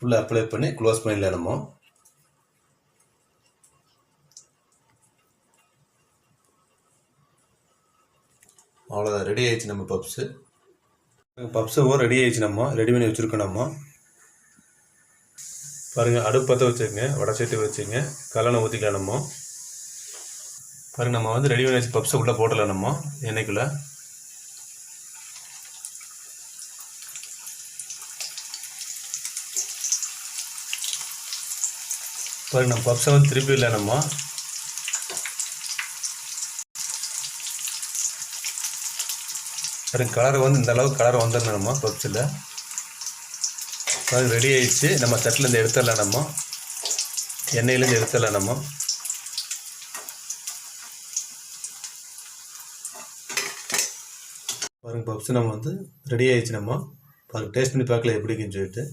ஃபுல்லாக அப்ளை பண்ணி க்ளோஸ் பண்ணிடலாம் நம்ம. அவ்வளோதான், ரெடி ஆயிடுச்சு நம்ம பப்ஸு. பப்ஸும் ரெடி ஆயிடுச்சு, நம்ம ரெடி பண்ணி வச்சுருக்கோம். நம்ம பாருங்கள், அடுப்பு பற்ற வச்சுக்கோங்க, வடை சட்டி வச்சுங்க, கல்லெண்ணெய் ஊற்றிக்கலாம். நம்ம பாருங்கள், நம்ம வந்து ரெடி பண்ணி வச்சு பப்ஸை உள்ளே போடலாம். நம்ம எண்ணெய்க்குள்ளே பாருங்கள், நம்ம பப்ஸை வந்து திருப்பி இல்லை. நம்ம பாருங்க, கலர் வந்து இந்த அளவுக்கு கலர் வந்துடணும். நம்ம பப்ஸில் பாருங்க ரெடி ஆயிடுச்சு. நம்ம தட்டிலேருந்து எடுத்துடலாம். நம்ம எண்ணெயிலேருந்து எடுத்துடலாம். நம்ம பாருங்க, பப்ஸ் நம்ம வந்து ரெடி ஆயிடுச்சு. நம்ம பாருங்க, டேஸ்ட் பண்ணி பார்க்கல எப்படி இருக்குன்னு சொல்லிட்டு.